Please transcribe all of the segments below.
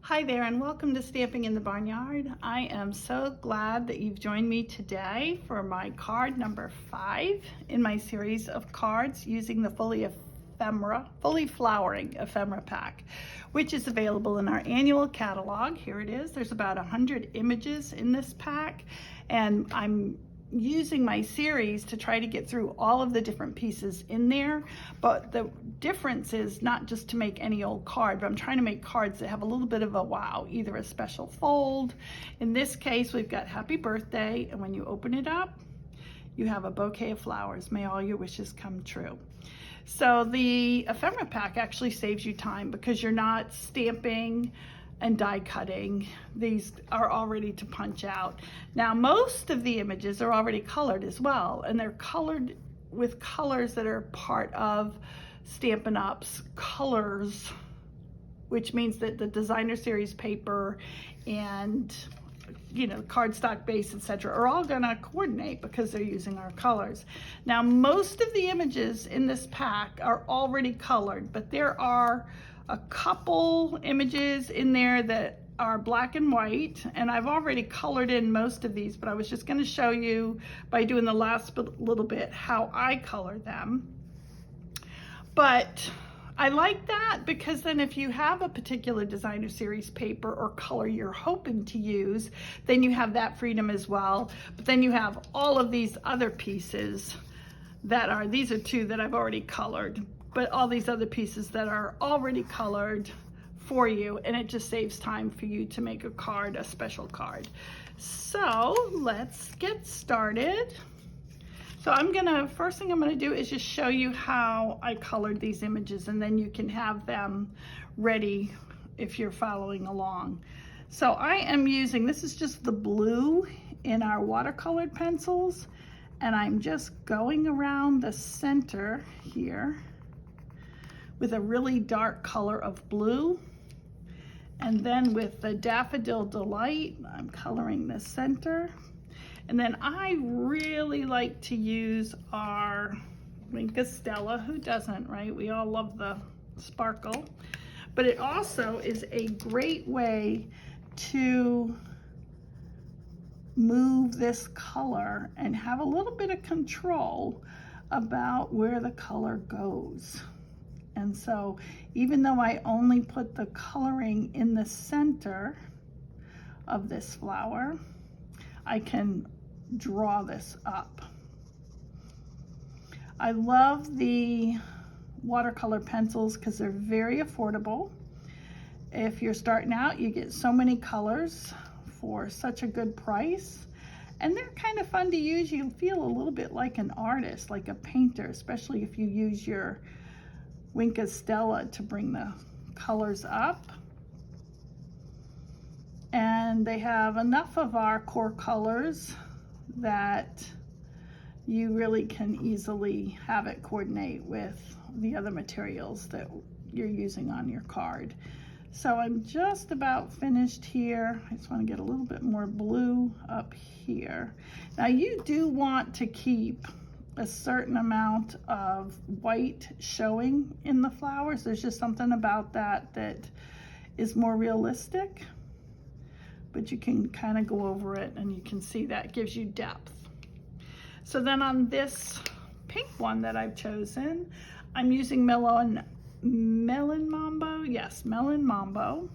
Hi there and welcome to Stamping in the Barnyard. I am so glad that you've joined me today for my card number 5 in my series of cards using the Fully Flowering Ephemera pack, which is available in our annual catalog. Here it is. There's about 100 images in this pack, and I'm using my series to try to get through all of the different pieces in there. But the difference is not just to make any old card, but I'm trying to make cards that have a little bit of a wow, either a special fold. In this case, we've got happy birthday, and when you open it up, you have a bouquet of flowers. May all your wishes come true. So the ephemera pack actually saves you time because you're not stamping and die cutting. These are all ready to punch out. Now, most of the images are already colored as well, and they're colored with colors that are part of Stampin' Up's colors, which means that the designer series paper and cardstock base, etc., are all gonna coordinate because they're using our colors. Now, most of the images in this pack are already colored, but there are a couple images in there that are black and white, and I've already colored in most of these, but I was just going to show you by doing the last little bit how I color them. But I like that because then if you have a particular designer series paper or color you're hoping to use, then you have that freedom as well. But then you have all of these other pieces that are, these are 2 that I've already colored, but all these other pieces that are already colored for you, and it just saves time for you to make a card, a special card. So let's get started. So first thing I'm gonna do is just show you how I colored these images, and then you can have them ready if you're following along. So I am using, this is just the blue in our watercolored pencils, and I'm just going around the center here with a really dark color of blue. And then with the Daffodil Delight, I'm coloring the center. And then I really like to use our Wink of Stella. Who doesn't, right? We all love the sparkle. But it also is a great way to move this color and have a little bit of control about where the color goes. And so even though I only put the coloring in the center of this flower, I can draw this up. I love the watercolor pencils because they're very affordable. If you're starting out, you get so many colors for such a good price. And they're kind of fun to use. You feel a little bit like an artist, like a painter, especially if you use your Wink of Stella to bring the colors up. And they have enough of our core colors that you really can easily have it coordinate with the other materials that you're using on your card. So I'm just about finished here. I just want to get a little bit more blue up here. Now you do want to keep a certain amount of white showing in the flowers. There's just something about that that is more realistic, but you can kind of go over it and you can see that gives you depth. So then on this pink one that I've chosen, I'm using Melon Mambo, yes, Melon Mambo,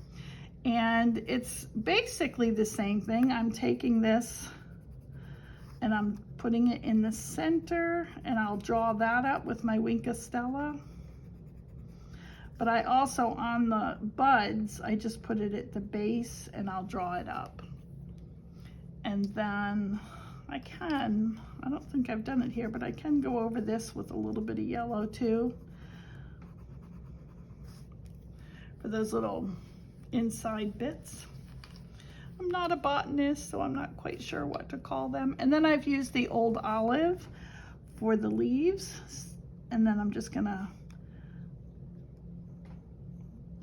and it's basically the same thing. I'm taking this and I'm putting it in the center, and I'll draw that up with my Wink of Stella. But I also, on the buds, I just put it at the base and I'll draw it up. And then I don't think I've done it here, but I can go over this with a little bit of yellow too, for those little inside bits. I'm not a botanist, so I'm not quite sure what to call them. And then I've used the old olive for the leaves, and then I'm just gonna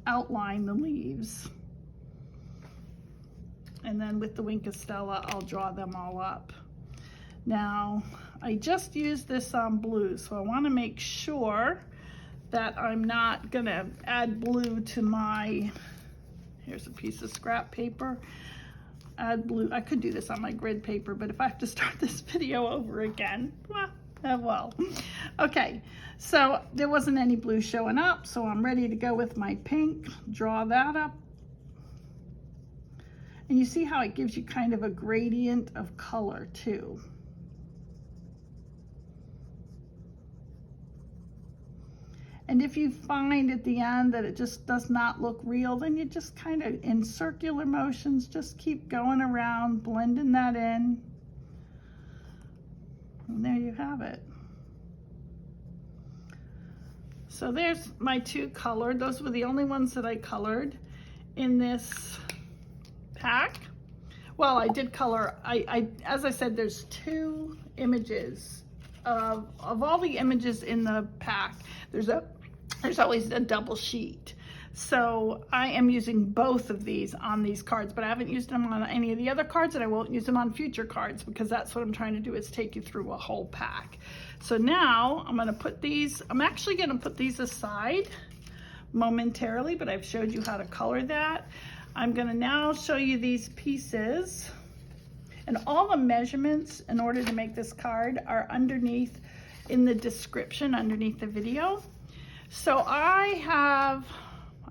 outline the leaves. And then with the Wink of Stella, I'll draw them all up. Now, I just used this on blue, so I wanna make sure that I'm not gonna add blue to my Here's a piece of scrap paper. Add blue. I could do this on my grid paper, but if I have to start this video over again, well. Okay, so there wasn't any blue showing up, so I'm ready to go with my pink. Draw that up. And you see how it gives you kind of a gradient of color too. And if you find at the end that it just does not look real, then you just kind of, in circular motions, just keep going around, blending that in. And there you have it. So there's my two colored. Those were the only ones that I colored in this pack. Well, I did color, as I said, there's two images of all the images in the pack. There's always a double sheet. So I am using both of these on these cards, but I haven't used them on any of the other cards, and I won't use them on future cards because that's what I'm trying to do, is take you through a whole pack. So now I'm gonna put these, I'm actually gonna put these aside momentarily, but I've showed you how to color that. I'm gonna now show you these pieces, and all the measurements in order to make this card are underneath in the description underneath the video. So I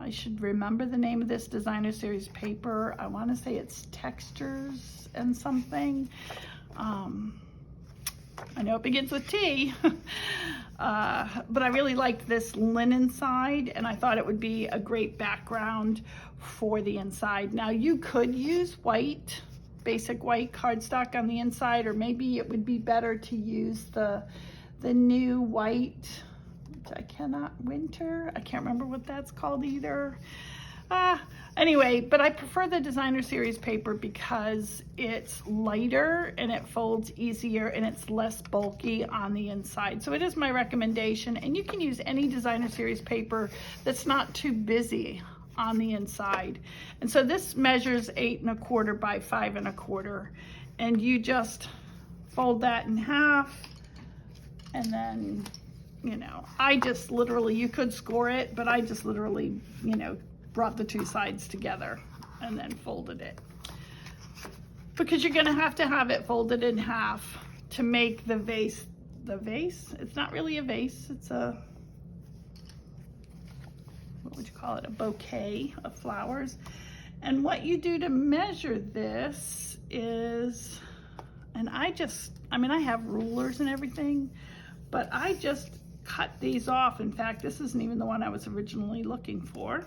should remember the name of this designer series paper. I want to say it's Textures and something. I know it begins with T, but I really liked this linen side, and I thought it would be a great background for the inside. Now you could use white, basic white cardstock on the inside, or maybe it would be better to use the new white, I can't remember what that's called either. Anyway, but I prefer the designer series paper because it's lighter and it folds easier and it's less bulky on the inside. So it is my recommendation, and you can use any designer series paper that's not too busy on the inside. And so this measures 8 1/4 by 5 1/4, and you just fold that in half, and then, you know, I just literally, you could score it, but I just literally, you know, brought the two sides together and then folded it. Because you're gonna have to have it folded in half to make the vase, it's not really a vase, it's a, what would you call it, a bouquet of flowers. And what you do to measure this is, and I have rulers and everything, but I just cut these off. In fact, this isn't even the one I was originally looking for.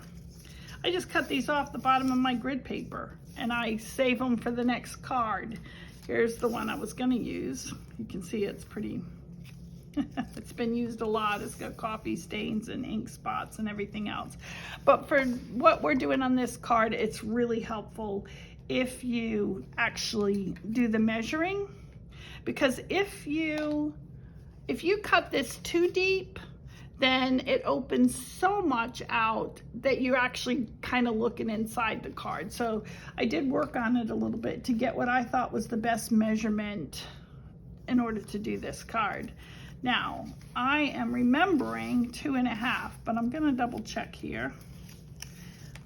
I just cut these off the bottom of my grid paper, and I save them for the next card. Here's the one I was gonna use. You can see it's pretty, it's been used a lot. It's got coffee stains and ink spots and everything else. But for what we're doing on this card, it's really helpful if you actually do the measuring, because if you cut this too deep, then it opens so much out that you're actually kind of looking inside the card. So I did work on it a little bit to get what I thought was the best measurement in order to do this card. Now, I am remembering 2 1/2, but I'm gonna double check here.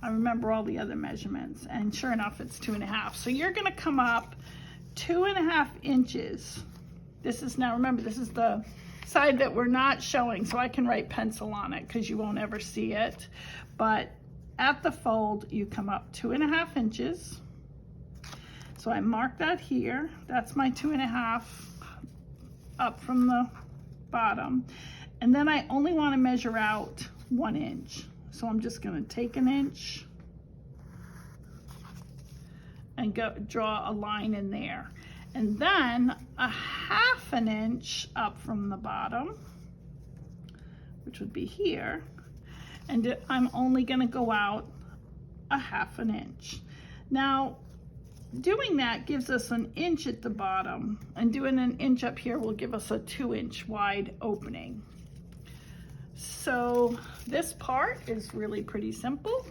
I remember all the other measurements, and sure enough, it's 2 1/2. So you're gonna come up 2 1/2 inches. This is, now remember, this is the side that we're not showing, so I can write pencil on it because you won't ever see it. But at the fold, you come up 2 1/2 inches. So I mark that here. That's my 2 1/2 up from the bottom. And then I only want to measure out 1 inch. So I'm just going to take 1 inch and draw a line in there. And then a 1/2 inch up from the bottom, which would be here. And I'm only gonna go out a 1/2 inch. Now, doing that gives us 1 inch at the bottom, and doing 1 inch up here will give us a 2 inch wide opening. So this part is really pretty simple.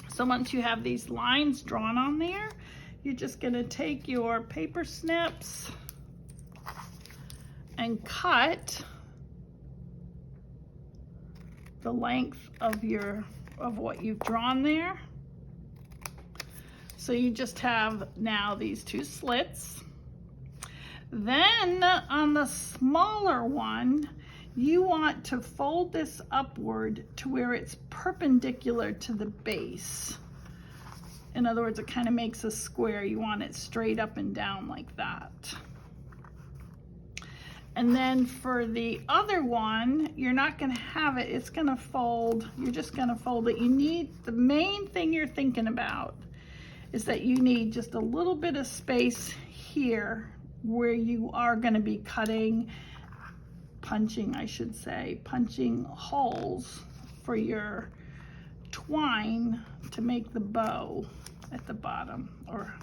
So once you have these lines drawn on there, you're just gonna take your paper snips and cut the length of what you've drawn there. So you just have now these two slits. Then on the smaller one, you want to fold this upward to where it's perpendicular to the base. In other words, it kind of makes a square. You want it straight up and down like that. And then for the other one, you're not going to have it. It's going to fold. You're just going to fold it. You need, the main thing you're thinking about is that you need just a little bit of space here where you are going to be punching holes for your twine to make the bow at the bottom, or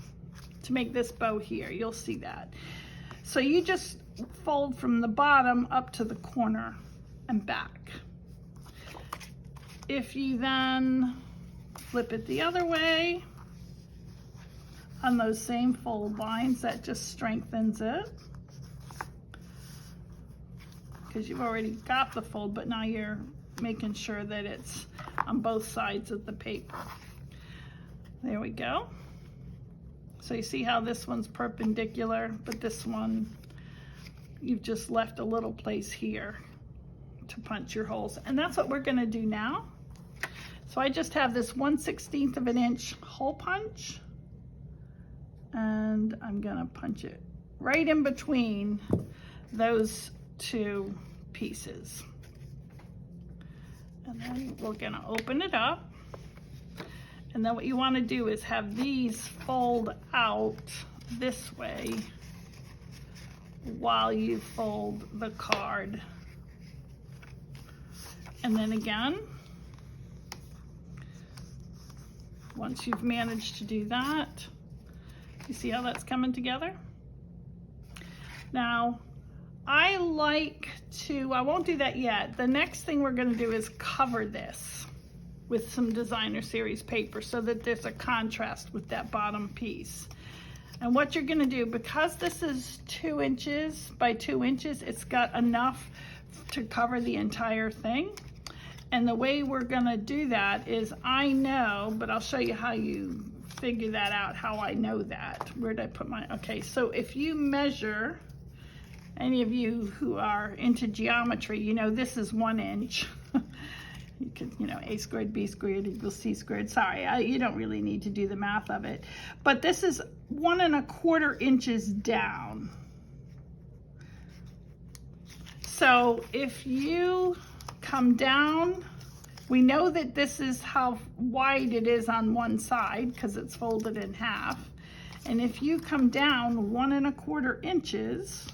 to make this bow here. You'll see that. So you just fold from the bottom up to the corner and back. If you then flip it the other way on those same fold lines, that just strengthens it, because you've already got the fold, but now you're making sure that it's on both sides of the paper. There we go. So you see how this one's perpendicular, but this one, you've just left a little place here to punch your holes. And that's what we're gonna do now. So I just have this 1/16 of an inch hole punch, and I'm gonna punch it right in between those two pieces. And then we're gonna open it up. And then what you wanna do is have these fold out this way while you fold the card. And then again, once you've managed to do that, you see how that's coming together? Now, I won't do that yet. The next thing we're gonna do is cover this with some designer series paper so that there's a contrast with that bottom piece. And what you're gonna do, because this is 2 inches by 2 inches, it's got enough to cover the entire thing. And the way we're gonna do that is, I know, but I'll show you how you figure that out, how I know that. Where did I put my, okay, so if you measure, any of you who are into geometry, you know this is 1 inch. You could, a squared, b squared equals c squared. Sorry, you don't really need to do the math of it. But this is 1 1/4 inches down. So if you come down, we know that this is how wide it is on one side because it's folded in half. And if you come down 1 1/4 inches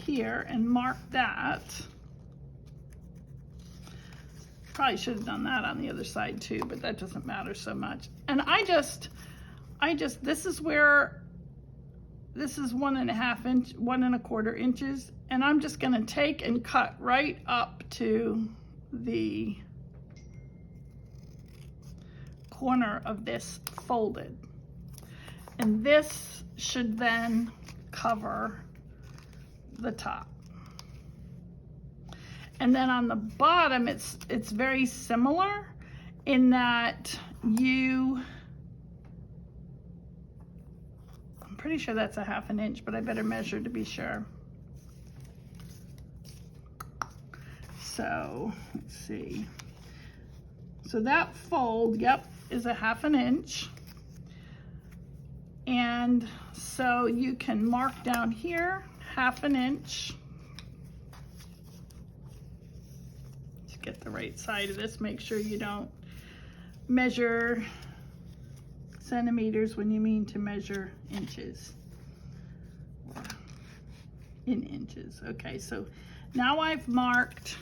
here and mark that, probably should have done that on the other side too, but that doesn't matter so much. And this is where, this is 1 1/4 inches, and I'm just gonna take and cut right up to the corner of this folded. And this should then cover the top. And then on the bottom, it's very similar in that I'm pretty sure that's a 1/2 inch, but I better measure to be sure. So let's see. So that fold, yep, is a 1/2 inch. And so you can mark down here 1/2 inch. Let's get the right side of this. Make sure you don't measure centimeters when you mean to measure inches, or in inches. Okay, so now I've marked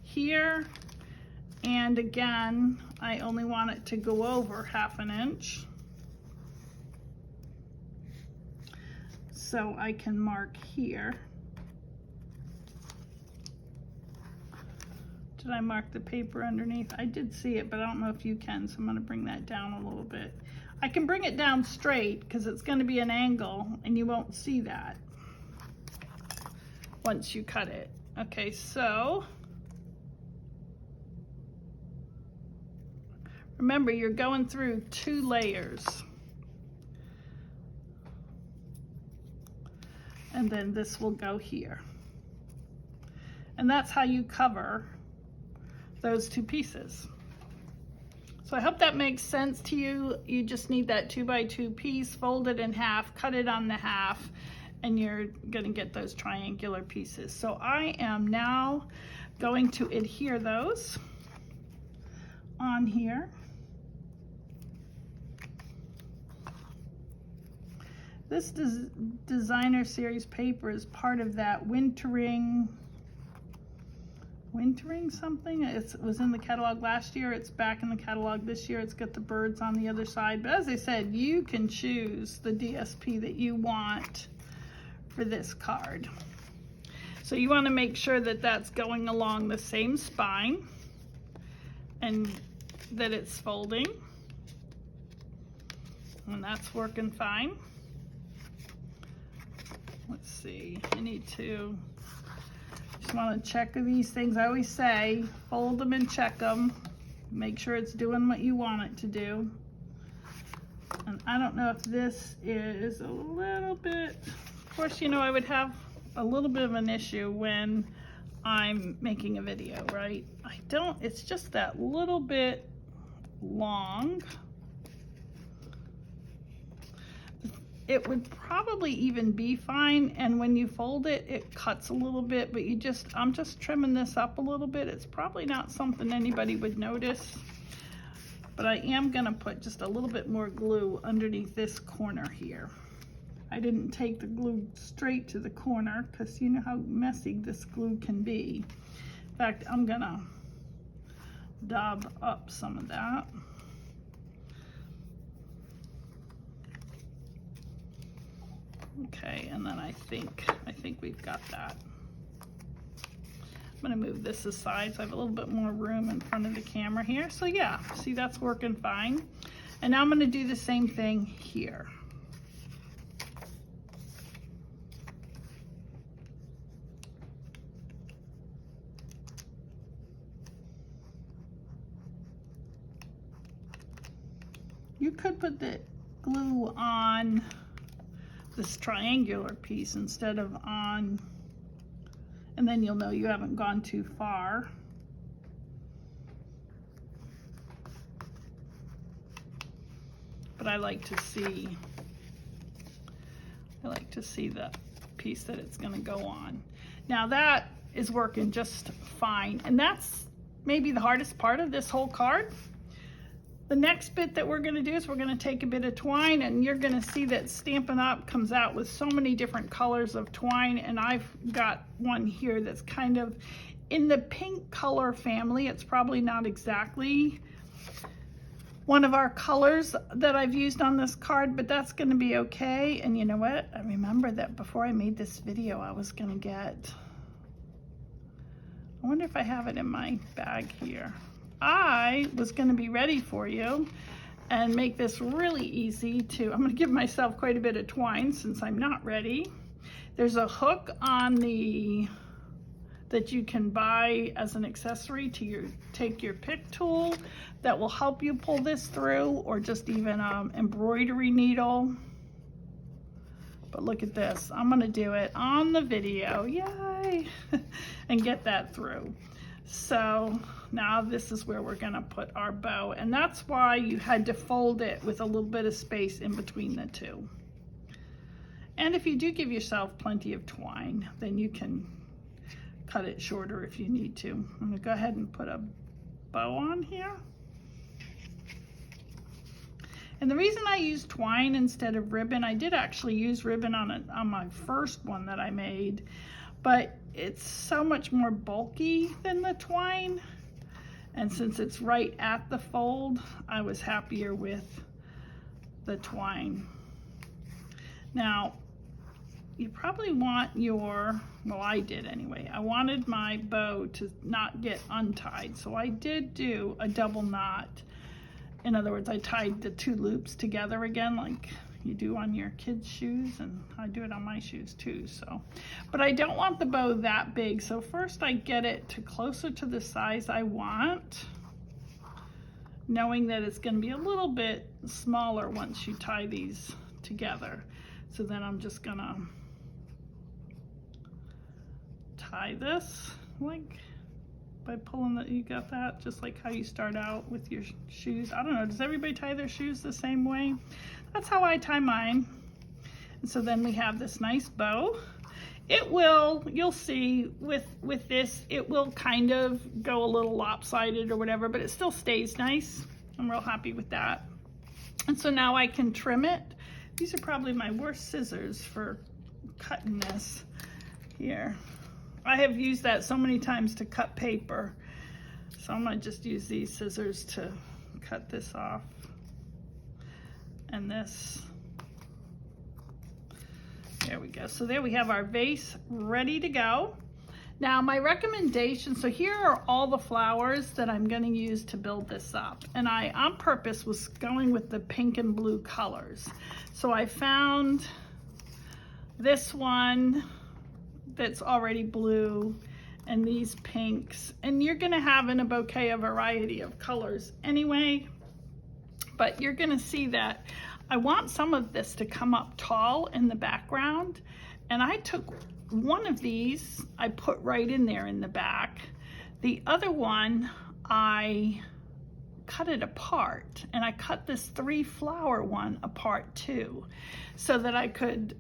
here, and again, I only want it to go over 1/2 inch. So I can mark here. Did I mark the paper underneath? I did see it, but I don't know if you can, so I'm gonna bring that down a little bit. I can bring it down straight because it's gonna be an angle and you won't see that once you cut it. Okay, so Remember, you're going through 2 layers. And then this will go here. And that's how you cover those 2 pieces. So I hope that makes sense to you. You just need that 2x2 piece, fold it in half, cut it on the half, and you're gonna get those triangular pieces. So I am now going to adhere those on here. This designer series paper is part of that wintering something. It was in the catalog last year. It's back in the catalog this year. It's got the birds on the other side. But as I said, you can choose the DSP that you want for this card. So you want to make sure that that's going along the same spine and that it's folding. And that's working fine. Let's see, I need to just want to check these things. I always say fold them and check them, make sure it's doing what you want it to do. And I don't know if this is a little bit, of course, you know, I would have a little bit of an issue when I'm making a video, right? It's just that little bit long. It would probably even be fine, and when you fold it, it cuts a little bit, but I'm just trimming this up a little bit. It's probably not something anybody would notice, but I am gonna put just a little bit more glue underneath this corner here. I didn't take the glue straight to the corner because you know how messy this glue can be. In fact, I'm gonna dab up some of that. Okay, and then I think we've got that. I'm gonna move this aside so I have a little bit more room in front of the camera here. So yeah, see, that's working fine. And now I'm gonna do the same thing here. You could put the glue on this triangular piece instead of on, and then you'll know you haven't gone too far. But I like to see the piece that it's going to go on. Now that is working just fine, and that's maybe the hardest part of this whole card. The next bit that we're going to do is we're going to take a bit of twine, and you're going to see that Stampin' Up! Comes out with so many different colors of twine, and I've got one here that's kind of in the pink color family. It's probably not exactly one of our colors that I've used on this card, but that's going to be okay. And you know what? I remember that before I made this video, I was going to get, I wonder if I have it in my bag here. I was going to be ready for you and make this really easy to, I'm going to give myself quite a bit of twine since I'm not ready. There's a hook on that you can buy as an accessory to take your pick tool that will help you pull this through, or just even embroidery needle. But look at this, I'm going to do it on the video, yay, and get that through. So now this is where we're going to put our bow, and that's why you had to fold it with a little bit of space in between the two. And if you do give yourself plenty of twine, then you can cut it shorter if you need to. I'm going to go ahead and put a bow on here. And the reason I use twine instead of ribbon, I did actually use ribbon on my first one that I made, but it's so much more bulky than the twine. And since it's right at the fold, I was happier with the twine. Now, you probably want your, well, I did anyway. I wanted my bow to not get untied, so I did do a double knot. In other words, I tied the two loops together again, like you do on your kids' shoes, and I do it on my shoes too. So, but I don't want the bow that big, so first I get it to closer to the size I want, knowing that it's going to be a little bit smaller once you tie these together. So then I'm just going to tie this like by pulling you got that, just like how you start out with your shoes. I don't know, does everybody tie their shoes the same way? That's how I tie mine. And so then we have this nice bow. It will, you'll see with this, it will kind of go a little lopsided or whatever, but it still stays nice. I'm real happy with that. And so now I can trim it. These are probably my worst scissors for cutting this here. I have used that so many times to cut paper. So I'm gonna just use these scissors to cut this off. And this, there we go. So there we have our vase ready to go. Now my recommendation, so here are all the flowers that I'm gonna use to build this up. And I, on purpose, was going with the pink and blue colors. So I found this one that's already blue and these pinks, and you're gonna have in a bouquet a variety of colors anyway, but you're gonna see that I want some of this to come up tall in the background, and I took one of these, I put right in there in the back. The other one, I cut it apart, and I cut this 3-flower one apart too, so that I could,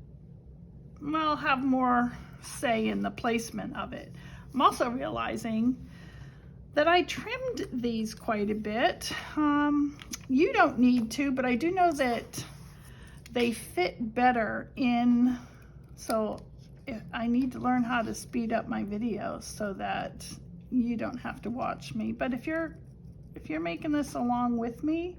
well, have more say in the placement of it. I'm also realizing that I trimmed these quite a bit. You don't need to, but I do know that they fit better in, so I need to learn how to speed up my videos so that you don't have to watch me. But if you're making this along with me,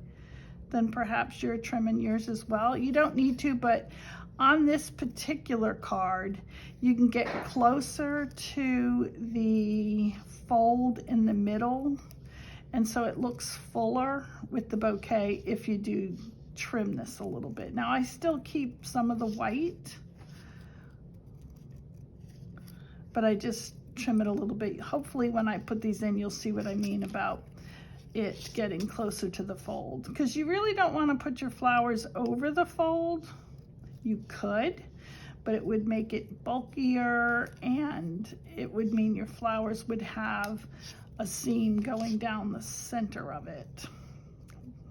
then perhaps you're trimming yours as well. You don't need to, but on this particular card, you can get closer to the fold in the middle, and so it looks fuller with the bouquet if you do trim this a little bit. Now I still keep some of the white, but I just trim it a little bit. Hopefully when I put these in, you'll see what I mean about it getting closer to the fold, because you really don't want to put your flowers over the fold. You could, but it would make it bulkier, and it would mean your flowers would have a seam going down the center of it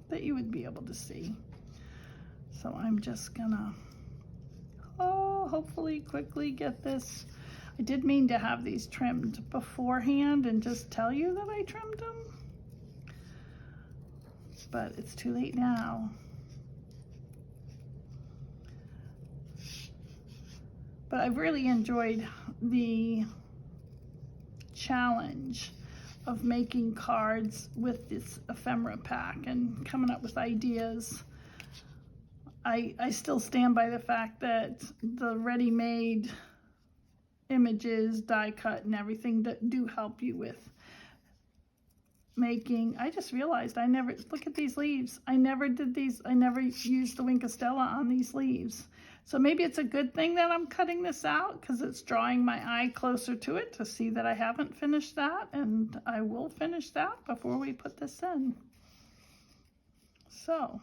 that you would be able to see. So I'm just gonna, hopefully quickly get this. I did mean to have these trimmed beforehand and just tell you that I trimmed them, but it's too late now. But I've really enjoyed the challenge of making cards with this ephemera pack and coming up with ideas. I still stand by the fact that the ready-made images, die cut and everything that do help you with making. I just realized I never, look at these leaves. I never did these, I never used the Winkostella on these leaves. So maybe it's a good thing that I'm cutting this out, because it's drawing my eye closer to it to see that I haven't finished that, and I will finish that before we put this in. So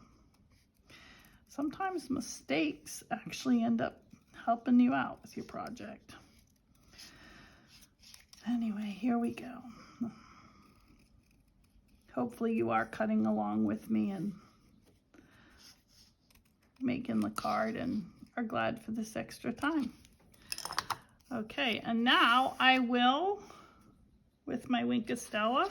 sometimes mistakes actually end up helping you out with your project. Anyway, here we go. Hopefully you are cutting along with me and making the card and are glad for this extra time. Okay, and now I will, with my Winkostella,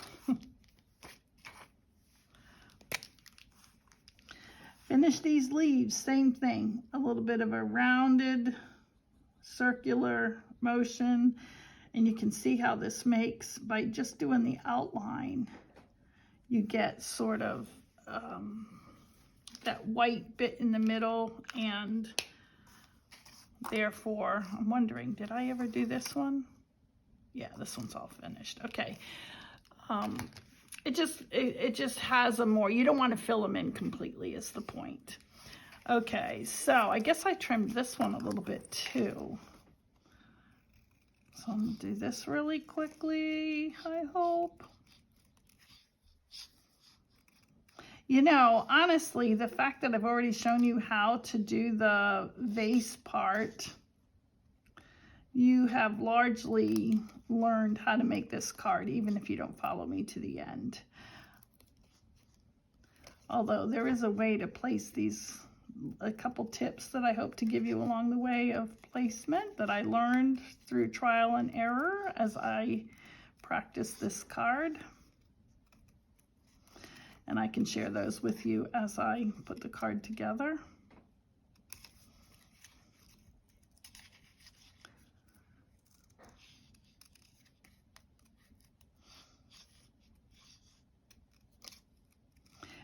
finish these leaves. Same thing, a little bit of a rounded circular motion, and you can see how this makes, by just doing the outline, you get sort of that white bit in the middle, and therefore, I'm wondering, did I ever do this one? Yeah, this one's all finished. Okay. It just has a more, you don't want to fill them in completely is the point. Okay, so I guess I trimmed this one a little bit too. So I'm gonna do this really quickly, I hope. You know, honestly, the fact that I've already shown you how to do the vase part, you have largely learned how to make this card, even if you don't follow me to the end. Although there is a way to place these, a couple tips that I hope to give you along the way of placement that I learned through trial and error as I practice this card. And I can share those with you as I put the card together.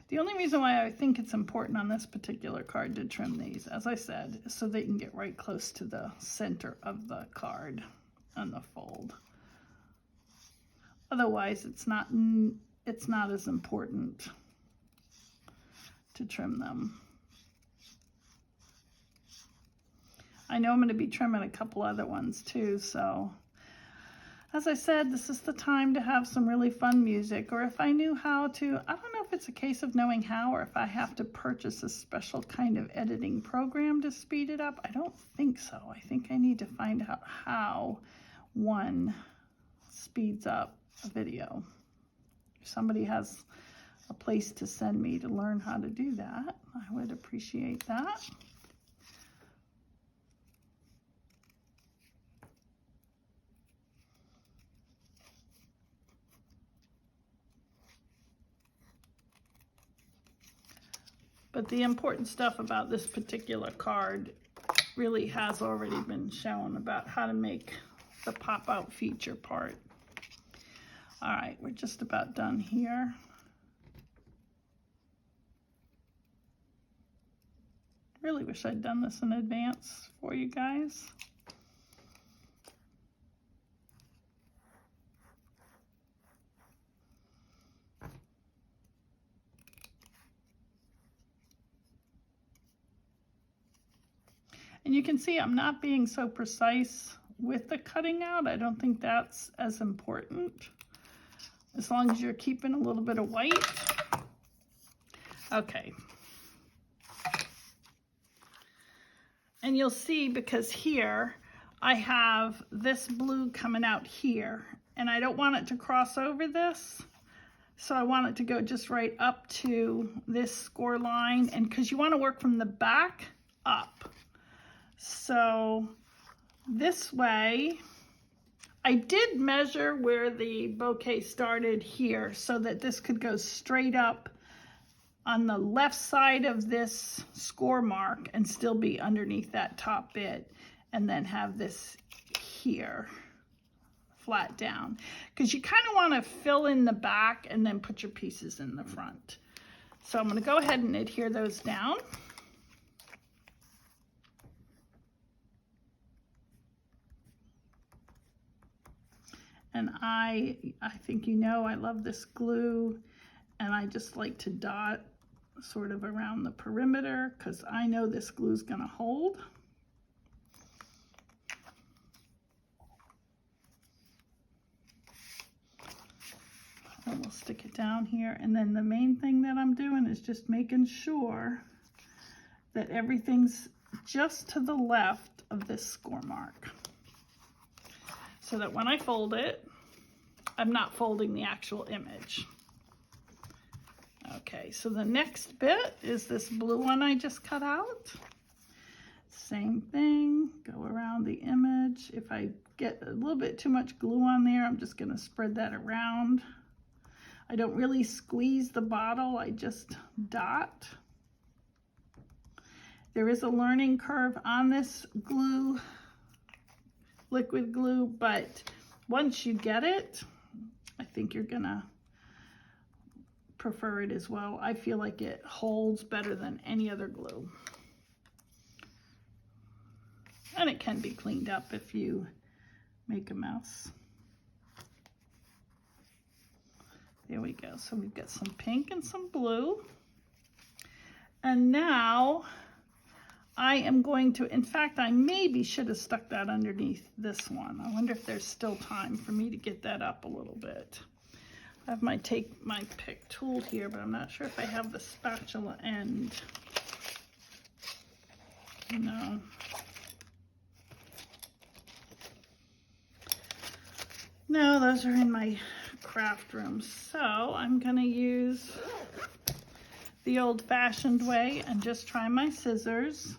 The only reason why I think it's important on this particular card to trim these, as I said, is so they can get right close to the center of the card on the fold. Otherwise, it's not as important to trim them. I know I'm going to be trimming a couple other ones too, so as I said, this is the time to have some really fun music, or if I knew how to, I don't know if it's a case of knowing how, or if I have to purchase a special kind of editing program to speed it up. I don't think so. I think I need to find out how one speeds up a video. If somebody has a place to send me to learn how to do that, I would appreciate that. But the important stuff about this particular card really has already been shown about how to make the pop-out feature part. All right, we're just about done here. Really wish I'd done this in advance for you guys. And you can see I'm not being so precise with the cutting out. I don't think that's as important, as long as you're keeping a little bit of white. Okay. And you'll see, because here I have this blue coming out here, and I don't want it to cross over this. So I want it to go just right up to this score line, and because you want to work from the back up. So this way, I did measure where the bouquet started here so that this could go straight up on the left side of this score mark and still be underneath that top bit, and then have this here flat down, because you kind of want to fill in the back and then put your pieces in the front. So I'm going to go ahead and adhere those down. And I think you know I love this glue, and I just like to dot sort of around the perimeter because I know this glue is going to hold. And we'll stick it down here, and then the main thing that I'm doing is just making sure that everything's just to the left of this score mark, so that when I fold it, I'm not folding the actual image. Okay, so the next bit is this blue one I just cut out. Same thing, go around the image. If I get a little bit too much glue on there, I'm just gonna spread that around. I don't really squeeze the bottle, I just dot. There is a learning curve on this glue, liquid glue, but once you get it, I think you're gonna prefer it as well. I feel like it holds better than any other glue. And it can be cleaned up if you make a mess. There we go. So we've got some pink and some blue. And now I am going to, in fact, I maybe should have stuck that underneath this one. I wonder if there's still time for me to get that up a little bit. I have my pick tool here, but I'm not sure if I have the spatula end. No. No, those are in my craft room. So I'm gonna use the old-fashioned way and just try my scissors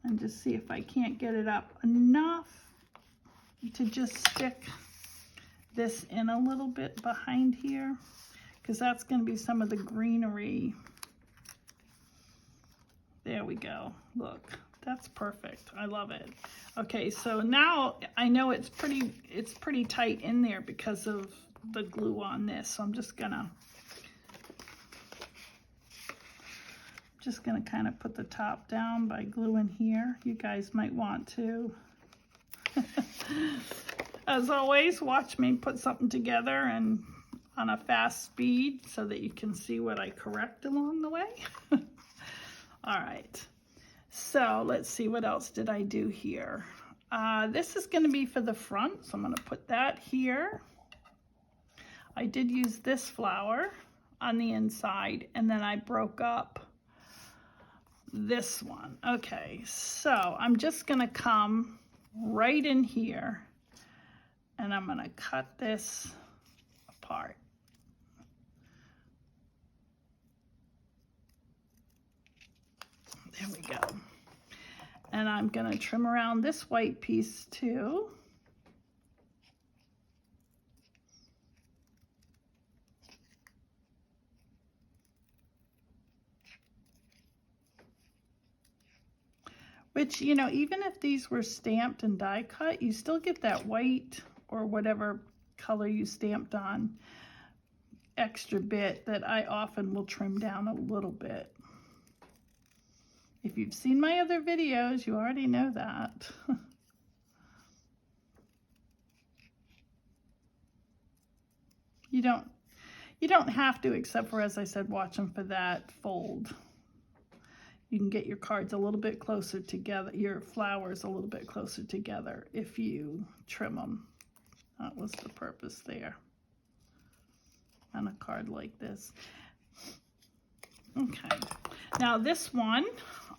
and just see if I can't get it up enough to just stick this in a little bit behind here, because that's going to be some of the greenery. There we go. Look, that's perfect. I love it. Okay, so now I know it's pretty tight in there because of the glue on this. So I'm just gonna kind of put the top down by gluing here. You guys might want to. As always, watch me put something together and on a fast speed so that you can see what I correct along the way. All right, so let's see, what else did I do here? This is going to be for the front, so I'm going to put that here. I did use this flower on the inside, and then I broke up this one. Okay, so I'm just going to come right in here, and I'm going to cut this apart. There we go. And I'm going to trim around this white piece too. Which, you know, even if these were stamped and die cut, you still get that white or whatever color you stamped on extra bit that I often will trim down a little bit. If you've seen my other videos, you already know that. You don't have to, except for, as I said, watch them for that fold. You can get your cards a little bit closer together, your flowers a little bit closer together if you trim them. That was the purpose there on a card like this. Okay, now this one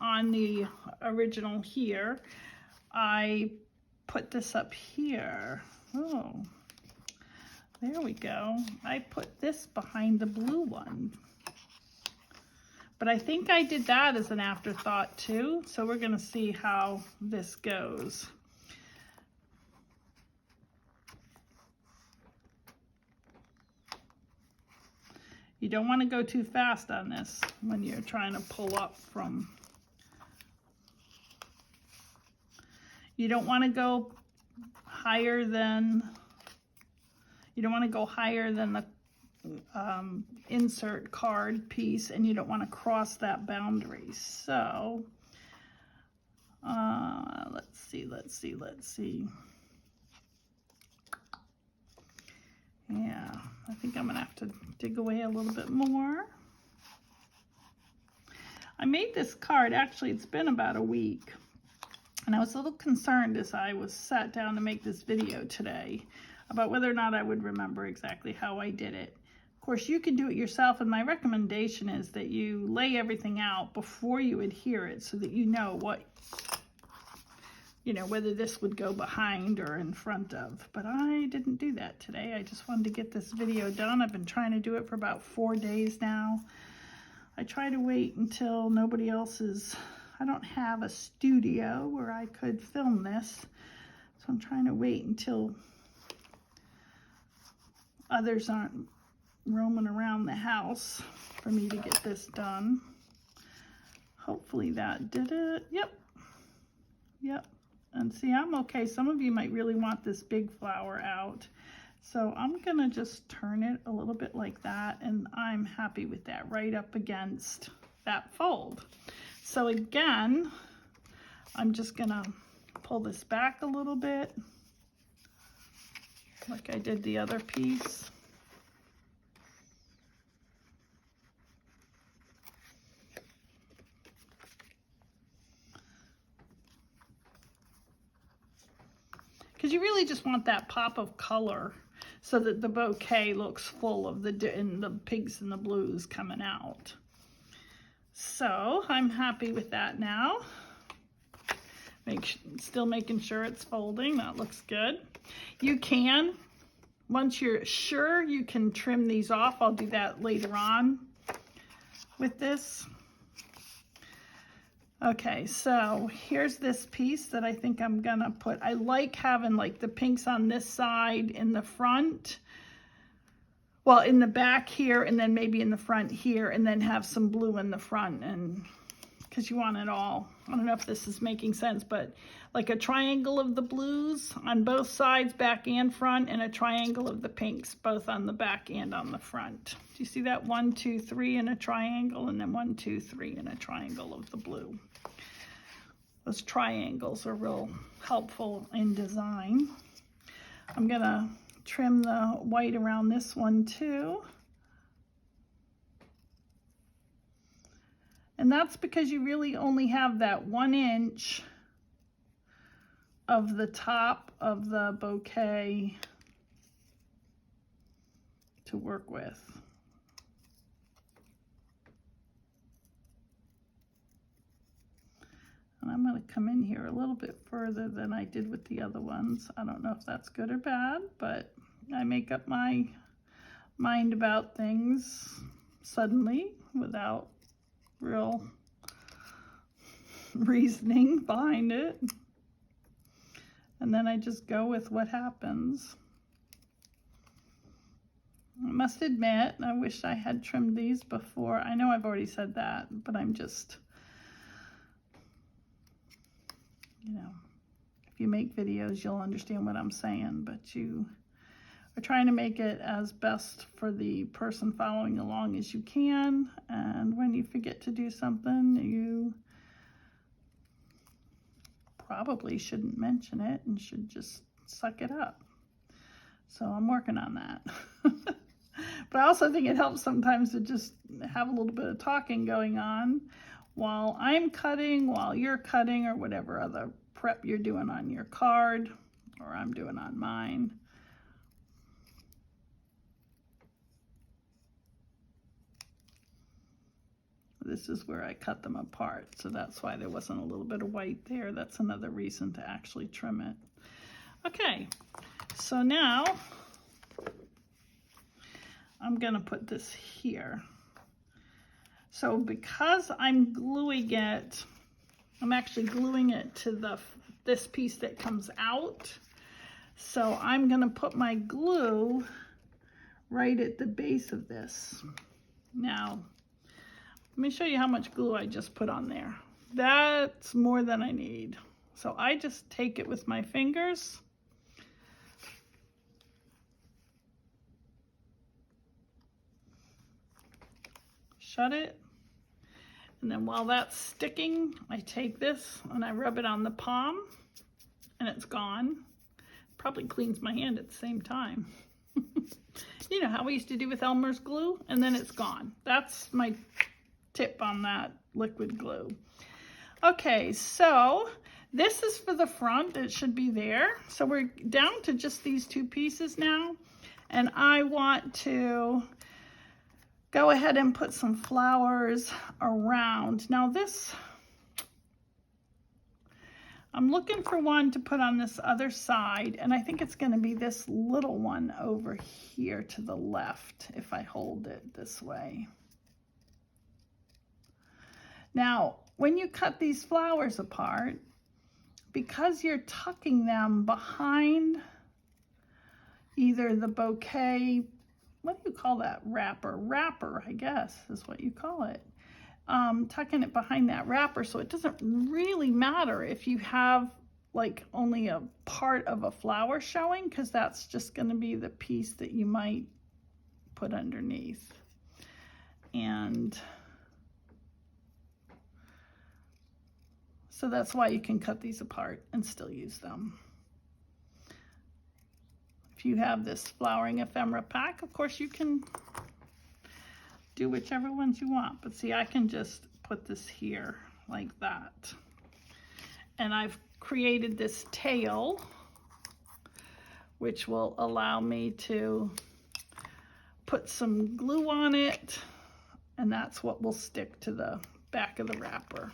on the original here, I put this up here. Oh, there we go. I put this behind the blue one. But I think I did that as an afterthought too, so we're gonna see how this goes. You don't want to go too fast on this when you're trying to pull up from. You don't want to go higher than, the insert card piece, and you don't want to cross that boundary. So let's see. Yeah, I think I'm gonna have to dig away a little bit more. I made this card, actually it's been about a week, and I was a little concerned as I was sat down to make this video today about whether or not I would remember exactly how I did it. Of course, you can do it yourself, and my recommendation is that you lay everything out before you adhere it so that you know what, whether this would go behind or in front of. But I didn't do that today. I just wanted to get this video done. I've been trying to do it for about 4 days now. I try to wait until nobody else is, I don't have a studio where I could film this. So I'm trying to wait until others aren't roaming around the house for me to get this done. Hopefully that did it. Yep. And see, I'm okay. Some of you might really want this big flower out. So I'm gonna just turn it a little bit like that, and I'm happy with that, right up against that fold. So again, I'm just gonna pull this back a little bit, like I did the other piece. Because you really just want that pop of color so that the bouquet looks full of the pinks and the blues coming out. So I'm happy with that now. Still making sure it's folding. That looks good. You can, once you're sure, you can trim these off. I'll do that later on with this. Okay, so here's this piece that I think I'm gonna put. I like having like the pinks on this side in the front. Well, in the back here, and then maybe in the front here, and then have some blue in the front, and because you want it all. I don't know if this is making sense, but like a triangle of the blues on both sides, back and front, and a triangle of the pinks, both on the back and on the front. Do you see that? 1, 2, 3 in a triangle, and then 1, 2, 3 in a triangle of the blue. Those triangles are real helpful in design. I'm gonna trim the white around this one too. And that's because you really only have that 1 inch of the top of the bouquet to work with. And I'm going to come in here a little bit further than I did with the other ones. I don't know if that's good or bad, but I make up my mind about things suddenly without real reasoning behind it. And then I just go with what happens. I must admit, I wish I had trimmed these before. I know I've already said that, but I'm just, you know, if you make videos, you'll understand what I'm saying, but you are trying to make it as best for the person following along as you can. And when you forget to do something, you probably shouldn't mention it and should just suck it up. So I'm working on that. But I also think it helps sometimes to just have a little bit of talking going on while I'm cutting, while you're cutting, or whatever other prep you're doing on your card, or I'm doing on mine. This is where I cut them apart, so that's why there wasn't a little bit of white there. That's another reason to actually trim it. Okay, so now I'm gonna put this here. So because I'm gluing it, I'm actually gluing it to this piece that comes out. So I'm gonna put my glue right at the base of this. Now, let me show you how much glue I just put on there. That's more than I need. So I just take it with my fingers. Shut it. And then while that's sticking, I take this and I rub it on the palm and it's gone. Probably cleans my hand at the same time. You know how we used to do with Elmer's glue, and then it's gone. That's my tip on that liquid glue. Okay, so this is for the front. It should be there. So we're down to just these 2 pieces now, and I want to go ahead and put some flowers around. Now this, I'm looking for one to put on this other side, and I think it's going to be this little one over here to the left if I hold it this way. Now, when you cut these flowers apart, because you're tucking them behind either the bouquet, what do you call that? Wrapper, I guess is what you call it. Tucking it behind that wrapper, so it doesn't really matter if you have like only a part of a flower showing, because that's just going to be the piece that you might put underneath. And so that's why you can cut these apart and still use them. If you have this Flowering Ephemera pack, of course you can do whichever ones you want. But see, I can just put this here like that. And I've created this tail which will allow me to put some glue on it, and that's what will stick to the back of the wrapper.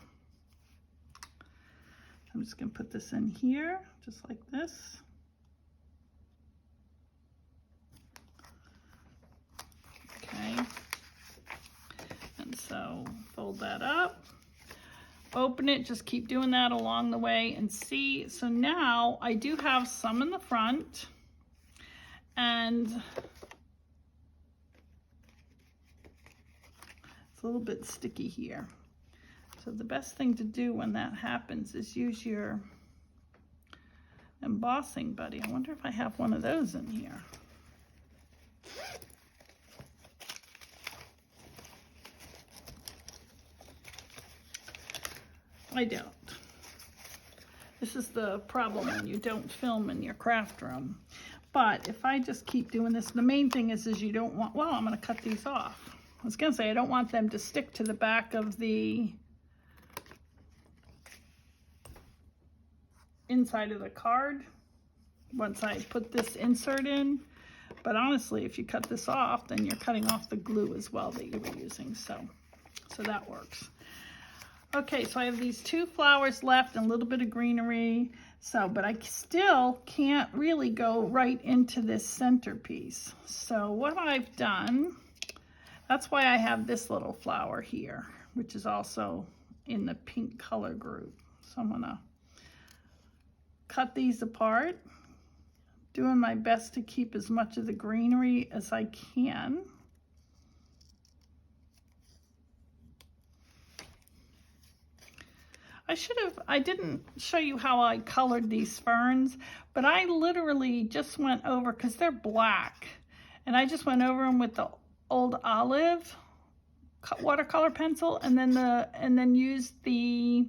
I'm just going to put this in here, just like this. Okay. And so fold that up, open it, just keep doing that along the way and see. So now I do have some in the front, and it's a little bit sticky here. So the best thing to do when that happens is use your embossing buddy. I wonder if I have one of those in here. I don't. This is the problem when you don't film in your craft room. But if I just keep doing this, the main thing is you don't want, well, I'm going to cut these off. I was going to say I don't want them to stick to the back of the inside of the card once I put this insert in. But honestly, if you cut this off, then you're cutting off the glue as well that you were using. So that works. Okay, so I have these 2 flowers left and a little bit of greenery. So, but I still can't really go right into this centerpiece. So what I've done, that's why I have this little flower here, which is also in the pink color group. So I'm gonna cut these apart, doing my best to keep as much of the greenery as I can. I didn't show you how I colored these ferns, but I literally just went over, because they're black, and I just went over them with the old olive watercolor pencil, and then used the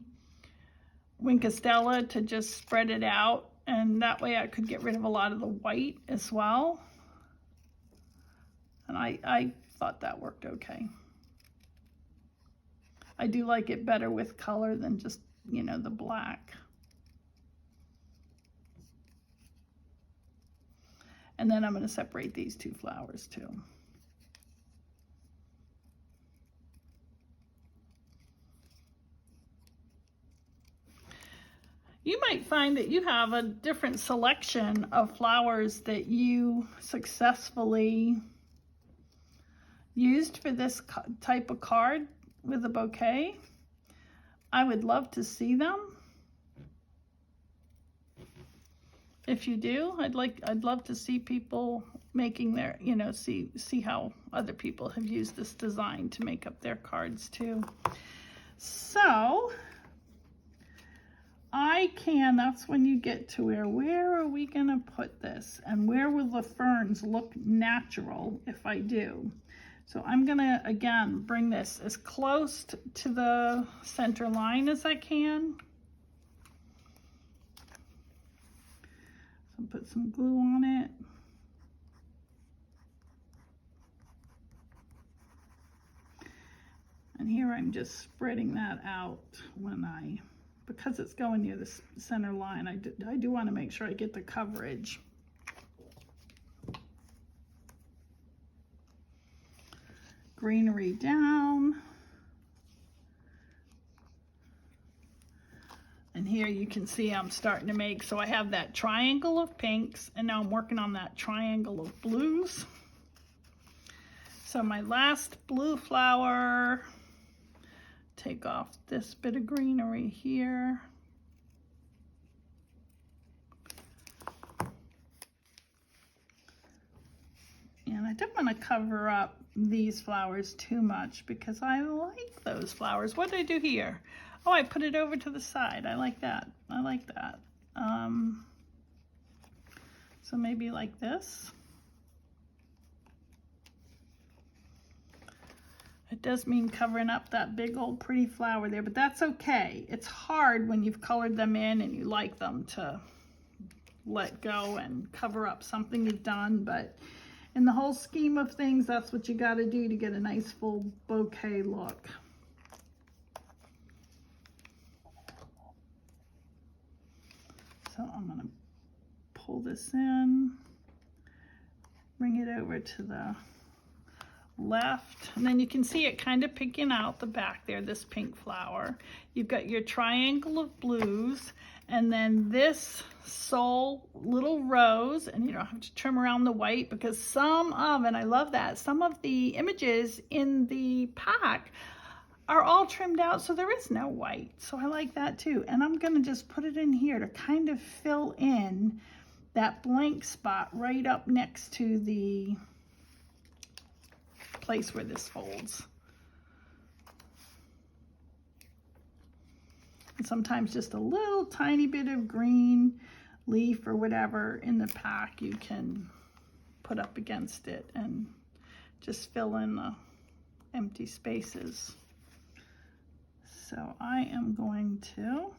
Winkostella to just spread it out, and that way I could get rid of a lot of the white as well. And I thought that worked okay. I do like it better with color than just, you know, the black. And then I'm going to separate these 2 flowers too. You might find that you have a different selection of flowers that you successfully used for this type of card with a bouquet. I would love to see them. If you do, I'd love to see people making their, you know, see how other people have used this design to make up their cards too. So that's when you get to where are we gonna put this, and where will the ferns look natural if I do? So I'm gonna, again, bring this as close to the center line as I can. So put some glue on it. And here I'm just spreading that out because it's going near the center line. I do want to make sure I get the coverage. Greenery down. And here you can see I'm starting to make, so I have that triangle of pinks, and now I'm working on that triangle of blues. So my last blue flower, take off this bit of greenery here. And I don't want to cover up these flowers too much because I like those flowers. What did I do here? Oh, I put it over to the side. I like that. I like that. So maybe like this. It does mean covering up that big old pretty flower there, but that's okay. It's hard when you've colored them in and you like them to let go and cover up something you've done, but in the whole scheme of things, that's what you got to do to get a nice full bouquet look. So I'm going to pull this in, bring it over to the left, and then you can see it kind of picking out the back there, this pink flower. You've got your triangle of blues, and then this sole little rose, and you don't have to trim around the white because some of, and I love that, some of the images in the pack are all trimmed out, so there is no white. So I like that too. And I'm gonna just put it in here to kind of fill in that blank spot right up next to the place where this folds. And sometimes just a little tiny bit of green leaf or whatever in the pack you can put up against it and just fill in the empty spaces. So I am going to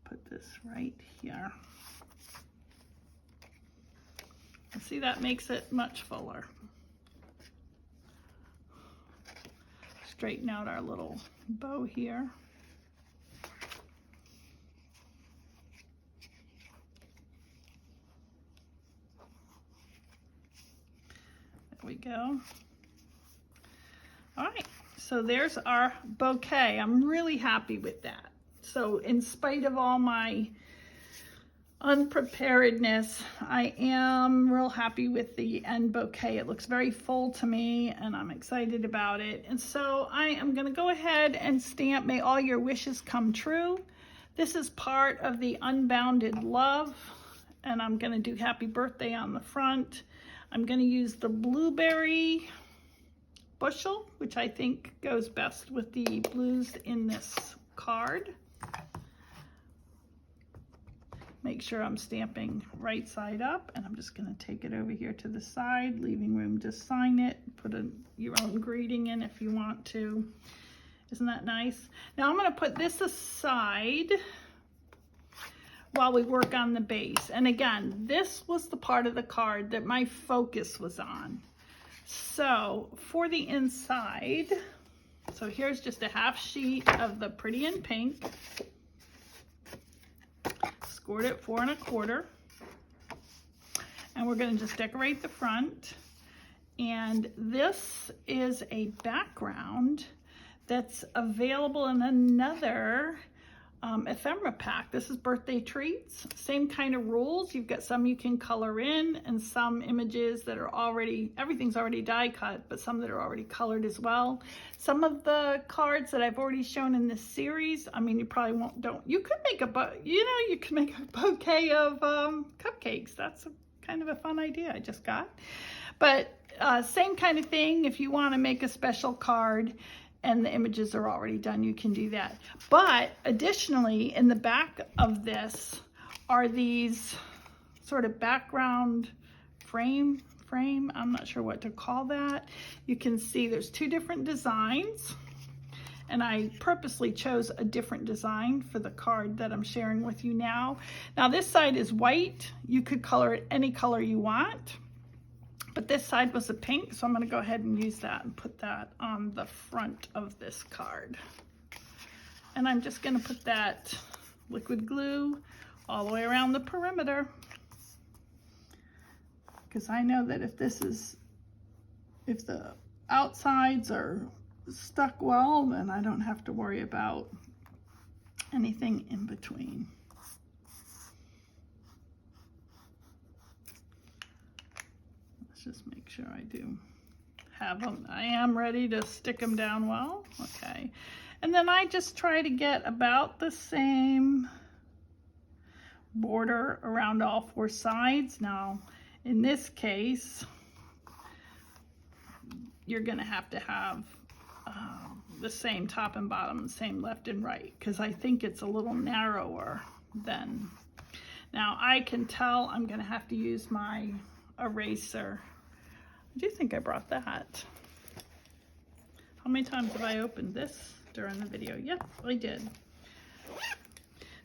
put this right here. And see, that makes it much fuller. Straighten out our little bow here. There we go. All right, so there's our bouquet. I'm really happy with that. So in spite of all my unpreparedness, I am real happy with the end bouquet. It looks very full to me and I'm excited about it. And so I am gonna go ahead and stamp May All Your Wishes Come True. This is part of the Unbounded Love, and I'm gonna do Happy Birthday on the front. I'm gonna use the blueberry bushel, which I think goes best with the blues in this card. Make sure I'm stamping right side up, and I'm just going to take it over here to the side, leaving room to sign it. Put your own greeting in if you want to. Isn't that nice? Now I'm going to put this aside while we work on the base. And again, this was the part of the card that my focus was on. So for the inside, so here's just a half sheet of the Pretty in Pink. Scored it 4 1/4, and we're going to just decorate the front. And this is a background that's available in another ephemera pack. This is Birthday Treats. Same kind of rules. You've got some you can color in, and some images that are already, everything's already die cut, but some that are already colored as well. Some of the cards that I've already shown in this series, I mean, you probably you could make you could make a bouquet of cupcakes. That's kind of a fun idea I just got. But same kind of thing. If you want to make a special card and the images are already done, you can do that. But additionally, in the back of this are these sort of background frame, I'm not sure what to call that. You can see there's 2 different designs, and I purposely chose a different design for the card that I'm sharing with you now. Now this side is white. You could color it any color you want. But this side was a pink, so I'm going to go ahead and use that and put that on the front of this card. And I'm just going to put that liquid glue all the way around the perimeter, because I know that if the outsides are stuck well, then I don't have to worry about anything in between. Just make sure I do have them. I am ready to stick them down well. Okay. And then I just try to get about the same border around all 4 sides. Now, in this case, you're going to have the same top and bottom, the same left and right, because I think it's a little narrower than. Now, I can tell I'm going to have to use my eraser. I do think I brought that. How many times have I opened this during the video? Yep, I did.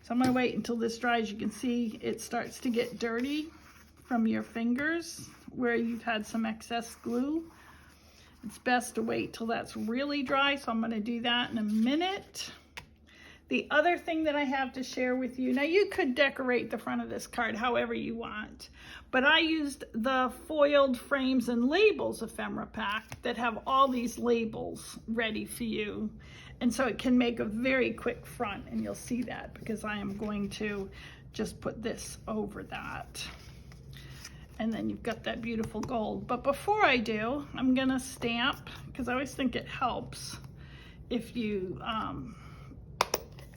So I'm going to wait until this dries. You can see it starts to get dirty from your fingers where you've had some excess glue. It's best to wait till that's really dry, so I'm going to do that in a minute. The other thing that I have to share with you, now you could decorate the front of this card however you want, but I used the foiled frames and labels ephemera pack that have all these labels ready for you. And so it can make a very quick front, and you'll see that because I am going to just put this over that. And then you've got that beautiful gold. But before I do, I'm gonna stamp, because I always think it helps if you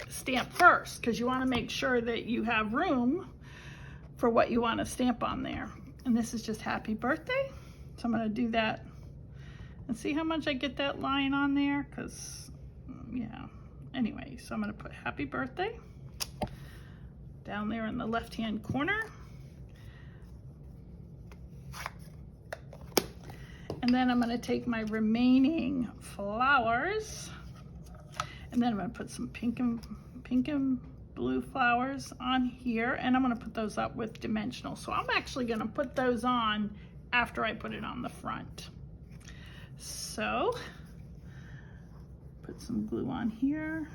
stamp first, because you want to make sure that you have room for what you want to stamp on there. And this is just happy birthday, so I'm going to do that and see how much I get that line on there, because yeah, anyway, so I'm going to put happy birthday down there in the left hand corner, and then I'm going to take my remaining flowers, and then I'm going to put some pink and blue flowers on here, and I'm going to put those up with dimensional. So I'm actually going to put those on after I put it on the front. So put some glue on here.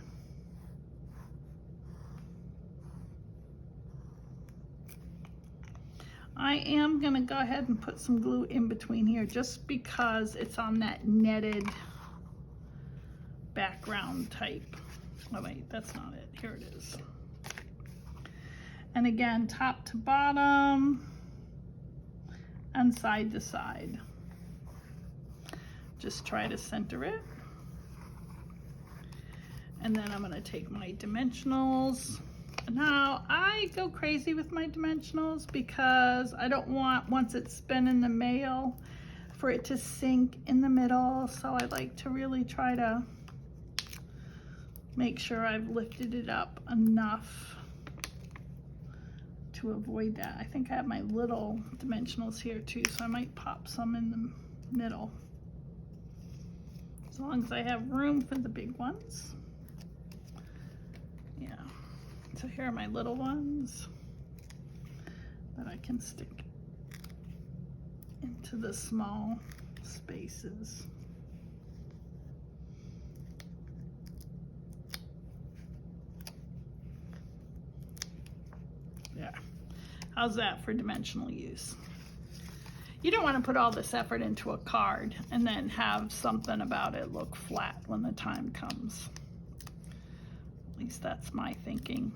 I am going to go ahead and put some glue in between here just because it's on that netted background type. Oh wait, that's not it. Here it is. And again, top to bottom and side to side. Just try to center it. And then I'm going to take my dimensionals. Now I go crazy with my dimensionals because I don't want, once it's been in the mail, for it to sink in the middle. So I like to really try to make sure I've lifted it up enough to avoid that. I think I have my little dimensionals here too, so I might pop some in the middle. As long as I have room for the big ones. Yeah, so here are my little ones that I can stick into the small spaces. Yeah, how's that for dimensional use? You don't want to put all this effort into a card and then have something about it look flat when the time comes. At least that's my thinking.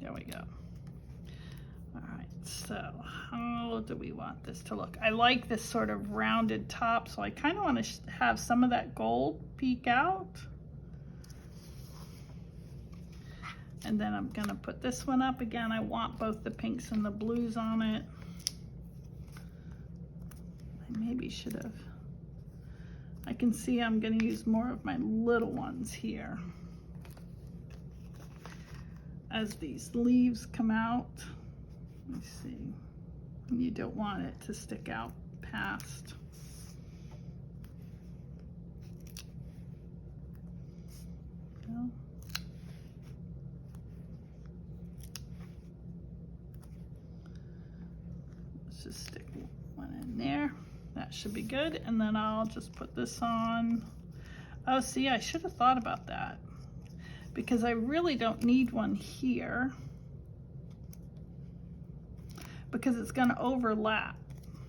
There we go. All right, so how do we want this to look? I like this sort of rounded top, so I kind of want to have some of that gold peek out. And then I'm gonna put this one up again. I want both the pinks and the blues on it. I maybe should have. I can see I'm gonna use more of my little ones here as these leaves come out. Let me see. You don't want it to stick out past. No. Let's just stick one in there. That should be good. And then I'll just put this on. Oh, see, I should have thought about that, because I really don't need one here because it's going to overlap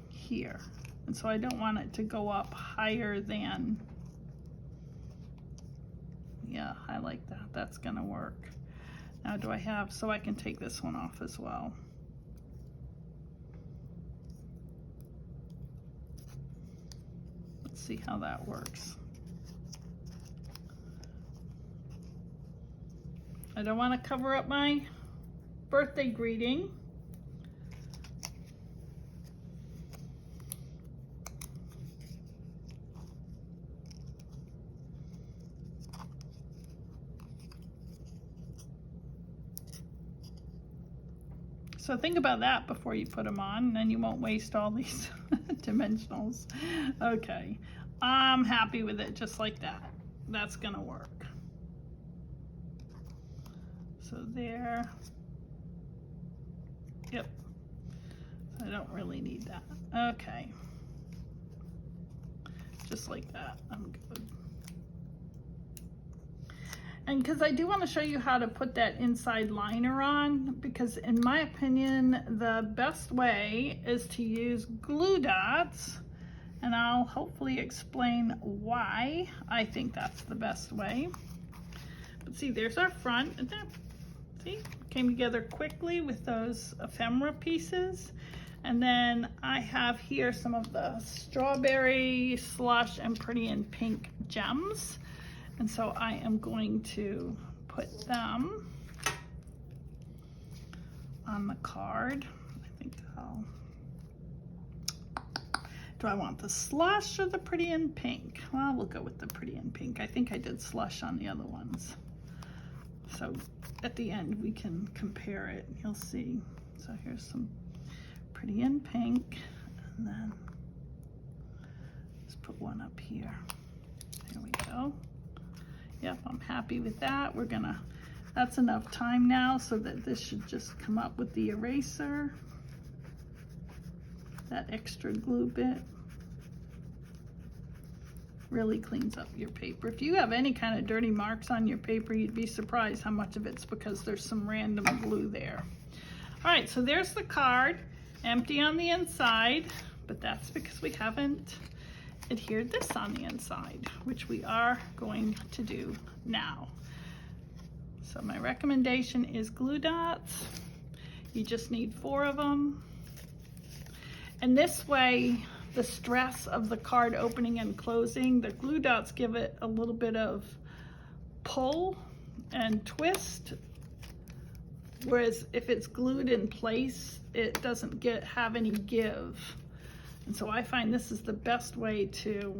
here. And so I don't want it to go up higher than, yeah, I like that. That's going to work. Now do I have, so I can take this one off as well. Let's see how that works. I don't want to cover up my birthday greeting. So think about that before you put them on, and then you won't waste all these dimensionals. Okay, I'm happy with it just like that. That's gonna work. So there. Yep. I don't really need that. Okay. Just like that. I'm good. And because I do want to show you how to put that inside liner on, because in my opinion, the best way is to use glue dots, and I'll hopefully explain why I think that's the best way. But see, there's our front. See, came together quickly with those ephemera pieces. And then I have here some of the strawberry, slush, and pretty in pink gems. And so I am going to put them on the card. I think do I want the slush or the pretty in pink? Well, we'll go with the pretty in pink. I think I did slush on the other ones. So at the end we can compare it, you'll see. So here's some pretty in pink, and then let's put one up here. There we go. Yep, I'm happy with that. That's enough time now so that this should just come up with the eraser. That extra glue bit really cleans up your paper. If you have any kind of dirty marks on your paper, you'd be surprised how much of it's because there's some random glue there. All right, so there's the card, empty on the inside, but that's because we haven't adhered this on the inside, which we are going to do now. So my recommendation is glue dots. You just need 4 of them. And this way, the stress of the card opening and closing, the glue dots give it a little bit of pull and twist. Whereas if it's glued in place, it doesn't have any give. And so I find this is the best way to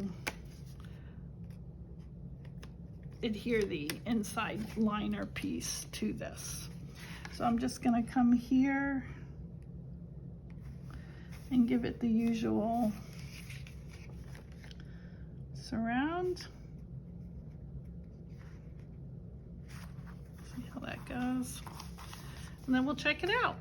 adhere the inside liner piece to this. So I'm just gonna come here and give it the usual surround. See how that goes. And then we'll check it out.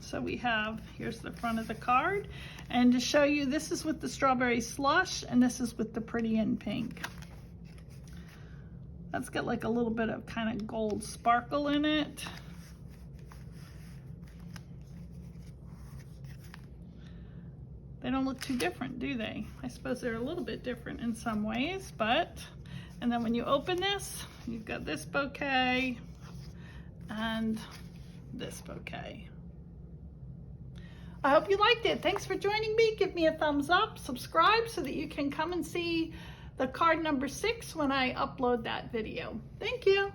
So we have, here's the front of the card. And to show you, this is with the strawberry slush, and this is with the pretty in pink. That's got like a little bit of kind of gold sparkle in it. They don't look too different, do they? I suppose they're a little bit different in some ways, but, and then when you open this, you've got this bouquet and this bouquet. I hope you liked it. Thanks for joining me. Give me a thumbs up, subscribe so that you can come and see the card number 6 when I upload that video. Thank you.